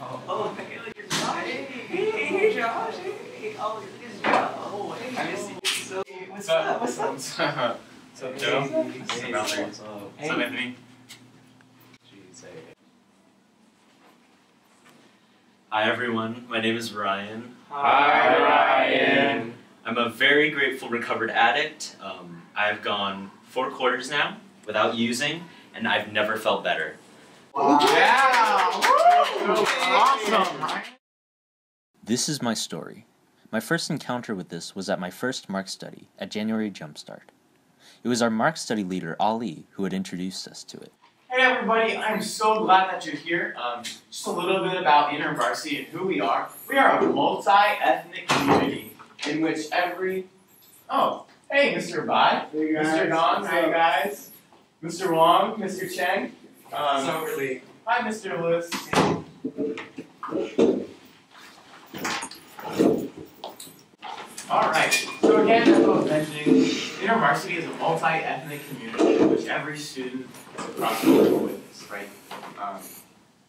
Oh, hey, look at Josh. Hey, Josh. Hey, oh, look at Josh. Oh, hey, I miss you. So, what's up? What's up? What's up, Joe? What's up, Mallory? What's up, Anthony? Jeez, hey. Hi everyone, my name is Ryan. Hi, Ryan. I'm a very grateful recovered addict. I've gone 4 quarters now without using, and I've never felt better. Wow! Awesome, Ryan. This is my story. My first encounter with this was at my first Mark study at January Jumpstart. It was our Mark study leader, Ali, who had introduced us to it. Hey everybody, I'm so glad that you're here. Just a little bit about InterVarsity and who we are. We are a multi-ethnic community in which Oh, hey Mr. Bai, hey Mr. Gong, hey guys, Mr. Wang, Mr. Chang. Really. Hi Mr. Lewis. Alright, so again, as I was mentioning, InterVarsity is a multi-ethnic community in which every student is across the world with us, right?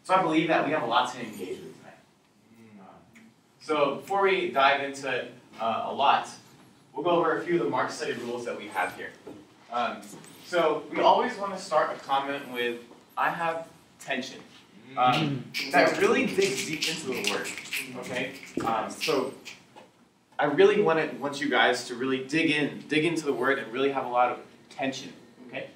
So I believe that we have a lot to engage with tonight. So before we dive into it a lot, we'll go over a few of the Mark study rules that we have here. So we always want to start a comment with, I have tension. That really digs deep into the word, okay? So I really want you guys to really dig into the word and really have a lot of tension, okay?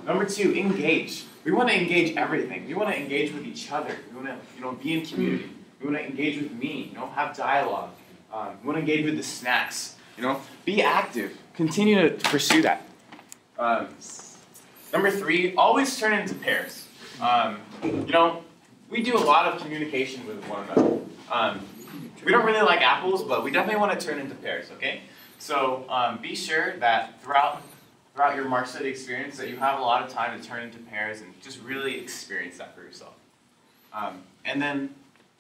Number 2, engage. We want to engage everything. We want to engage with each other. We want to, be in community. We want to engage with me, have dialogue. We want to engage with the snacks, Be active. Continue to pursue that. Number 3, always turn into pairs. We do a lot of communication with one another. We don't really like apples, but we definitely want to turn into pairs, okay? So be sure that throughout your Mark study experience that you have a lot of time to turn into pairs and just really experience that for yourself. And then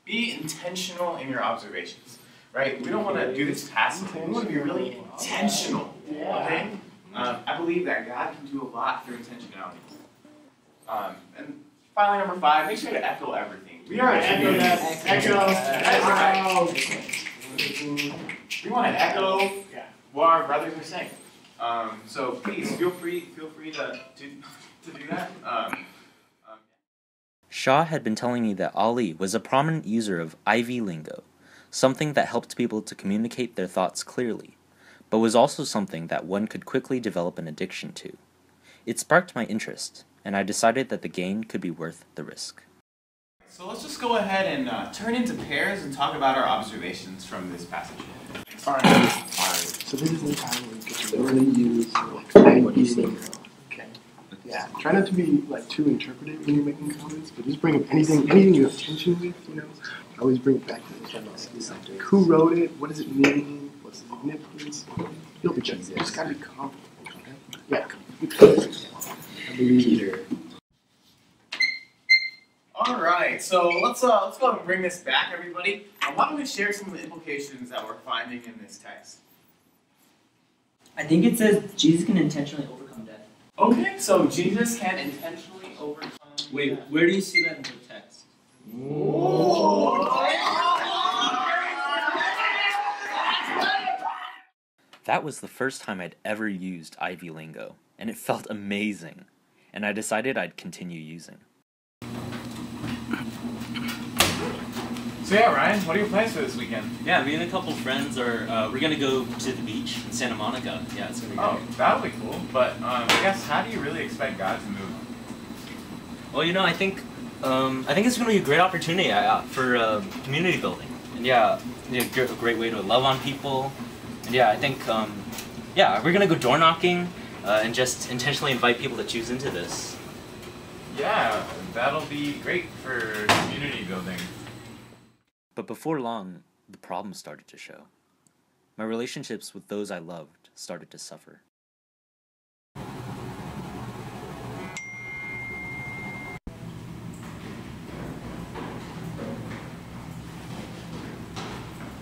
be intentional in your observations, right? We don't want to do this passively. We want to be really intentional, okay? I believe that God can do a lot through intentionality. And finally, number 5, make sure to echo everything. We are a community. Echo. We want to echo what our brothers are saying. So please feel free to do that. Shaw had been telling me that Ali was a prominent user of IV lingo, something that helped people to communicate their thoughts clearly, but was also something that one could quickly develop an addiction to. It sparked my interest, and I decided that the gain could be worth the risk. So let's just go ahead and turn into pairs and talk about our observations from this passage. Alright. So this is the time where you get to really use IV lingo. Okay. Yeah. Try not to be too interpretive when you're making comments, but just bring up anything you have tension with, Always bring it back to the subject. Who wrote it? What does it mean? What's the significance? You'll be good. You just gotta be confident. Okay? Yeah. I believe Peter. All right, so let's go ahead and bring this back, everybody. Why don't we share some of the implications that we're finding in this text? I think it says Jesus can intentionally overcome death. Okay, so Jesus can intentionally overcome Wait, death. where do you see that in the text? That was the first time I'd ever used IV lingo, and it felt amazing, and I decided I'd continue using. So yeah, Ryan, what are your plans for this weekend? Yeah, me and a couple friends we're gonna go to the beach in Santa Monica. Yeah, it's gonna be great. Oh, that'll be cool. But I guess how do you really expect God to move? Well, I think it's gonna be a great opportunity for community building. And a great way to love on people. And I think we're gonna go door knocking and just intentionally invite people to choose into this. Yeah, that'll be great for community building. But before long, the problems started to show. My relationships with those I loved started to suffer.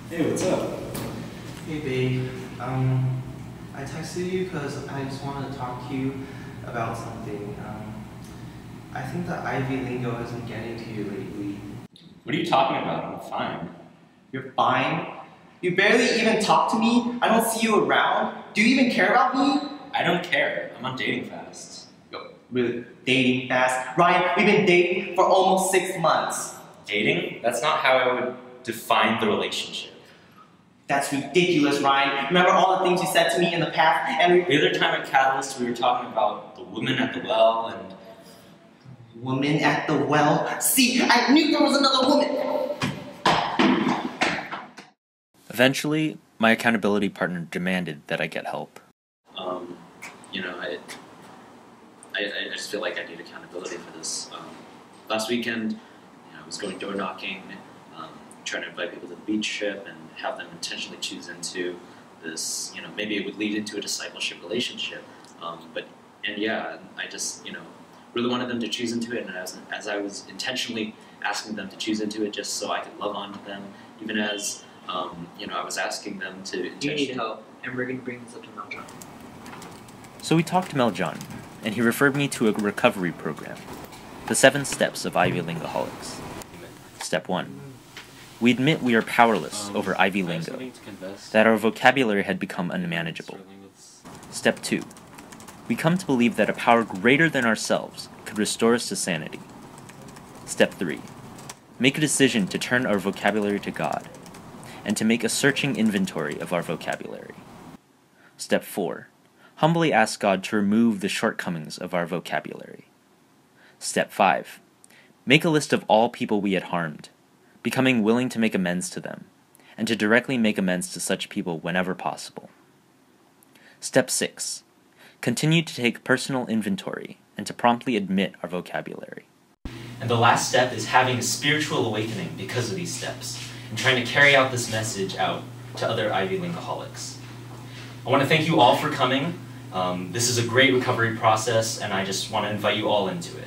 Hey, what's up? Hey babe, I texted you because I just wanted to talk to you about something. I think the IV lingo has been getting to you lately. What are you talking about? I'm fine. You're fine? You barely even talk to me? I don't see you around? Do you even care about me? I don't care. I'm on dating fast. Yo, really? Dating fast? Ryan, we've been dating for almost 6 months. Dating? That's not how I would define the relationship. That's ridiculous, Ryan. Remember all the things you said to me in the past? And The other time at Catalyst, we were talking about the woman at the well and... Woman at the well? See, I knew there was another woman! Eventually, my accountability partner demanded that I get help. You know, I just feel like I need accountability for this. Last weekend, I was going door knocking, trying to invite people to the beach trip and have them intentionally choose into this, maybe it would lead into a discipleship relationship. I just, really wanted them to choose into it, and as I was intentionally asking them to choose into it just so I could love on to them, even as, I was asking them to intentionally... You need help, and we're going to bring this up to Maljon. So we talked to Maljon, and he referred me to a recovery program, the 7 steps of Ivy Lingaholics. Step 1. We admit we are powerless over Ivy lingo, that our vocabulary had become unmanageable. Step 2. We come to believe that a power greater than ourselves could restore us to sanity. Step 3. Make a decision to turn our vocabulary to God, and to make a searching inventory of our vocabulary. Step 4. Humbly ask God to remove the shortcomings of our vocabulary. Step 5. Make a list of all people we had harmed, becoming willing to make amends to them, and to directly make amends to such people whenever possible. Step 6. Continue to take personal inventory and to promptly admit our vocabulary. And the last step is having a spiritual awakening because of these steps, and trying to carry out this message out to other Ivy Lingaholics. I want to thank you all for coming. This is a great recovery process, and I just want to invite you all into it.